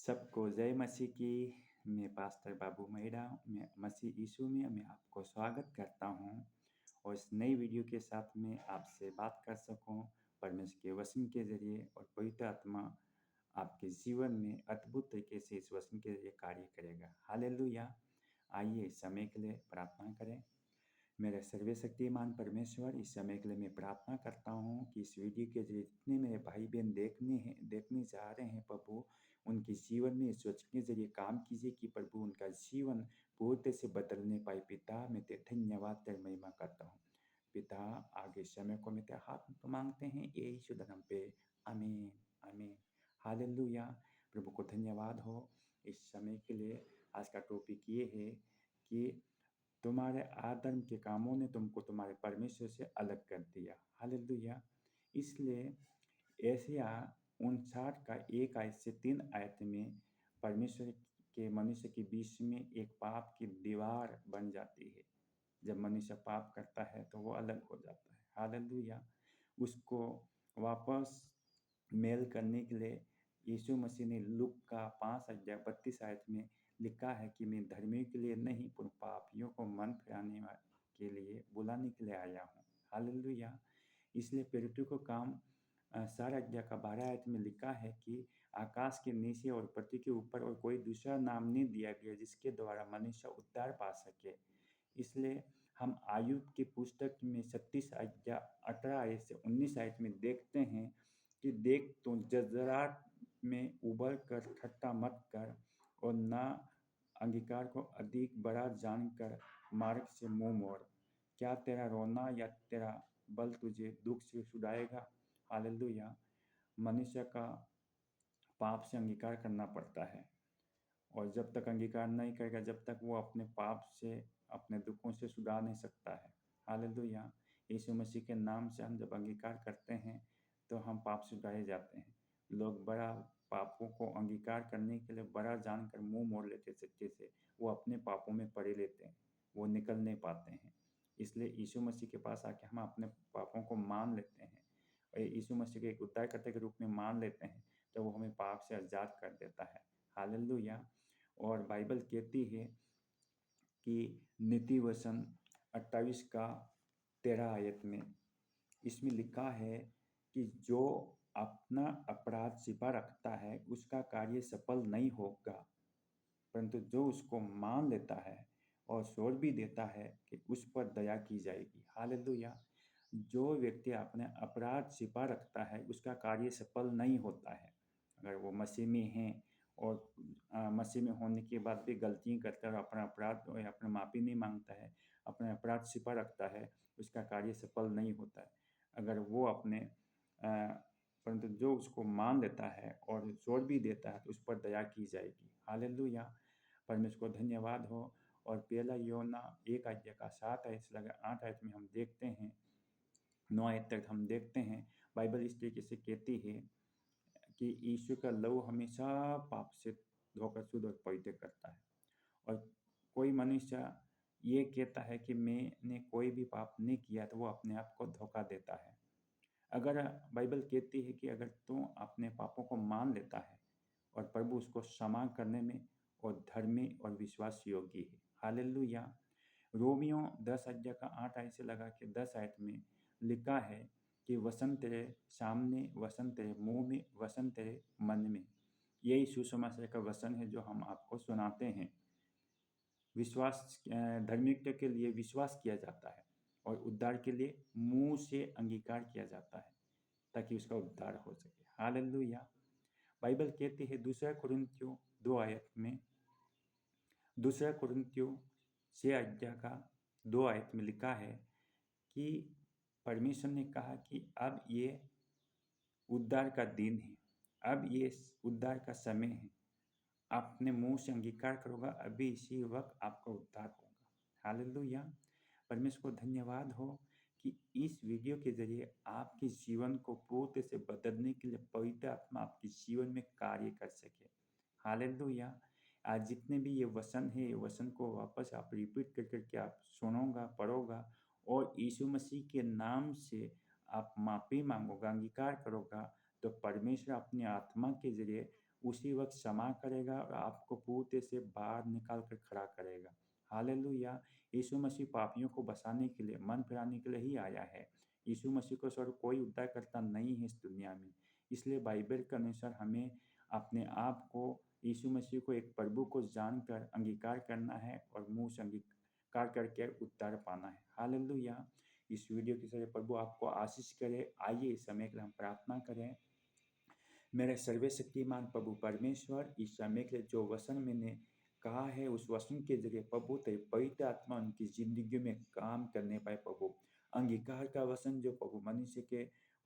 सबको जय मसीह की। मैं पास्टर बाबू मेहरा, मैं मसीह यीशु में मैं आपको स्वागत करता हूँ और इस नई वीडियो के साथ में आपसे बात कर सकूँ परमेश्वर के वचन के जरिए और पवित्र आत्मा आपके जीवन में अद्भुत तरीके से इस वचन के जरिए कार्य करेगा। हालेलुया। आइए इस समय के लिए प्रार्थना करें। मेरे सर्वशक्तिमान परमेश्वर, इस समय के लिए मैं प्रार्थना करता हूँ कि इस वीडियो के जरिए जितने मेरे भाई बहन देखने जा रहे हैं प्रभु, उनके जीवन में इस वचन के जरिए काम कीजिए कि प्रभु उनका जीवन पूर्ण से बदलने पाए। पिता, मैं तेरे धन्यवाद तेरे महिमा करता हूँ। पिता, आगे समय को मैं तेरे हाथ में मांगते हैं यीशु धर्म पे। आमीन आमीन। हालेलुया। प्रभु को धन्यवाद हो इस समय के लिए। आज का टॉपिक ये है कि तुम्हारे आधर्म के कामों ने तुमको तुम्हारे परमेश्वर से अलग कर दिया। हालेलुया। इसलिए एशिया 59 का 1 आयत से 3 आयत में परमेश्वर के मनुष्य के बीच में एक पाप की दीवार बन जाती है। जब मनुष्य पाप करता है तो वो अलग हो जाता है। हालेलुया। उसको वापस मेल करने के लिए यीशु मसीह ने लूक का 5 अध्याय 32 आयत में लिखा है कि मैं धर्मियों के लिए नहीं पर पापियों को मन फिराने के लिए बुलाने के लिए आया हूँ। हालेलुया। इसलिए पेरुटू को काम 4 अध्याय का 12 आयत में लिखा है कि आकाश के नीचे और पृथ्वी के ऊपर और कोई दूसरा नाम नहीं दिया गया जिसके द्वारा मनुष्य उद्धार पा सके। इसलिए हम आयुब की पुस्तक में 36 अध्याय 18 आयत से 19 आयत में देखते हैं कि देख तो जजरात में उबर कर ठट्टा मत कर और ना अंगीकार को अधिक बड़ा जानकर मार्ग से मुंह मोड़। क्या तेरा रोना या तेरा बल तुझे दुख से छुड़ाएगा। हालेलुया। मनुष्य का पाप से अंगीकार करना पड़ता है और जब तक अंगीकार नहीं करेगा, जब तक वो अपने पाप से अपने दुखों से छुड़ा नहीं सकता है। हालेलुया। यीशु मसीह के नाम से हम जब अंगीकार करते हैं तो हम पाप से छुड़ाए जाते हैं। लोग बड़ा पापों को अंगीकार करने के लिए बड़ा जानकर मुंह मोड़ लेते सच्चे से, वो अपने पापों में पड़े लेते हैं, वो निकल नहीं पाते हैं। इसलिए यीशु मसीह के पास आके हम अपने पापों को मान लेते हैं और यीशु मसीह को एक उद्धारकर्ता के रूप में मान लेते हैं तो वो हमें पाप से आज़ाद कर देता है। हालेलुया। और बाइबल कहती है कि नीति वचन 28 का 13 आयत में इसमें लिखा है कि जो अपना अपराध छिपा रखता है उसका कार्य सफल नहीं होगा, परंतु जो उसको मान लेता है और छोड़ भी देता है कि उस पर दया की जाएगी। हालेलुया। जो व्यक्ति अपने अपराध छिपा रखता है उसका कार्य सफल नहीं होता है। अगर वो मसीह में हैं और मसीह में होने के बाद भी गलतियाँ करता है और अपना अपराध और अपना माफ़ी नहीं मांगता है, अपने अपराध छिपा रखता है, उसका कार्य सफल नहीं होता है। अगर वो अपने परंतु जो उसको मान लेता है और छोड़ भी देता है तो उस पर दया की जाएगी। हालेलुया। परमेश्वर को धन्यवाद हो। और पहला यूहन्ना 1 अध्याय का 7 आयत से लगा 8 आयत में हम देखते हैं, 9 आयत तक हम देखते हैं, बाइबल इस तरीके से कहती है कि यीशु का लहू हमेशा पाप से धोकर शुद्ध और पवित्र करता है। और कोई मनुष्य ये कहता है कि मैंने कोई भी पाप नहीं किया तो वो अपने आप को धोखा देता है। अगर बाइबल कहती है कि अगर तू अपने पापों को मान लेता है और प्रभु उसको क्षमा करने में और धर्मी और विश्वास योग्य है। हालेलुया। रोमियो 10 अध्याय का 8 आयत से लगा के 10 आयत में लिखा है कि वसन तेरे सामने, वसन तेरे मुंह में, वसन तेरे मन में। यही सुसमाचार का वचन है जो हम आपको सुनाते हैं। विश्वास धार्मिकता के लिए विश्वास किया जाता है और उद्धार के लिए मुंह से अंगीकार किया जाता है ताकि उसका उद्धार हो सके। हालेलुया। बाइबल कहती है दूसरा कुरिन्थियों 2 आयत में, दूसरा कुरिन्थियों 6 अध्याय का 2 आयत में लिखा है कि परमेश्वर ने कहा कि अब ये उद्धार का दिन है, अब ये उद्धार का समय है। आप अपने मुंह से अंगीकार करोगा, अभी इसी वक्त आपका उद्धार होगा। हालेलुया। परमेश्वर को धन्यवाद हो कि इस वीडियो के जरिए आपके जीवन को पूर्ण से बदलने के लिए पवित्र आत्मा आपके जीवन में कार्य कर सके। हालेलुया। आज जितने भी ये वचन है, ये वचन को वापस आप रिपीट कर करके आप सुनोगा, पढ़ोगा और यीशु मसीह के नाम से आप माफ़ी मांगोगा, अंगीकार करोगा तो परमेश्वर अपनी आत्मा के ज़रिए उसी वक़्त क्षमा करेगा और आपको पूते से बाहर निकाल कर खड़ा करेगा। हालेलुया! यीशु मसीह पापियों को बचाने के लिए, मन फिराने के लिए ही आया है। यीशु मसीह को छोड़ कोई उद्धारकर्ता नहीं है इस दुनिया में। इसलिए बाइबल के अनुसार हमें अपने आप को, यीशु मसीह को एक प्रभु को जानकर अंगीकार करना है और मुँह से अंगीकार करके उद्धार पाना है। हालेलुया! इस वीडियो के ज़रिए प्रभु आपको आशीष करे। आइए इस समय के लिए हम प्रार्थना करें। मेरे सर्वशक्तिमान प्रभु परमेश्वर, इस समय के लिए जो वचन मैंने कहा है उस वचन के जरिए प्रभु तेरी पवित्र आत्मा उनकी जिंदगी में काम करने पाए प्रभु। अंगीकार का वचन जो प्रभु मनुष्य के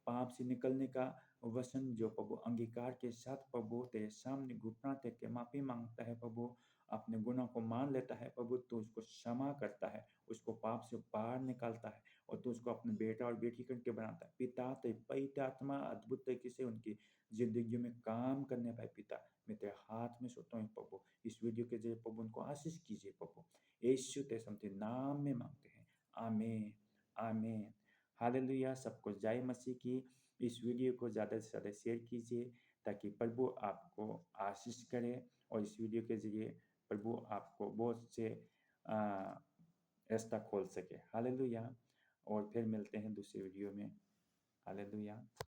पाप से निकलने का वचन जो प्रभु अंगीकार के साथ प्रभु तेरे सामने घुटना टेक के माफी मांगता है प्रभु, अपने गुनाह को मान लेता है प्रभु, तो उसको क्षमा करता है, उसको पाप से बाहर निकालता है और तो उसको अपने बेटा और बेटी करके बनाता है। पिता तेरी पवित्र आत्मा अद्भुत तरीके से उनकी जिंदगी में काम करने पाए पिता, मैं तेरे हाथ में सोता हूँ प्रभु। इस वीडियो के जरिए प्रभु उनको आशीष कीजिए प्रभु, यीशु तेरे समते नाम में मांगते हैं, आमीन आमीन। हालेलुया। सबको जय मसीह की। इस वीडियो को ज़्यादा से ज़्यादा शेयर कीजिए ताकि प्रभु आपको आशीष करे और इस वीडियो के जरिए प्रभु आपको बहुत से रास्ता खोल सके। हालेलुया। और फिर मिलते हैं दूसरी वीडियो में। हालेलुया।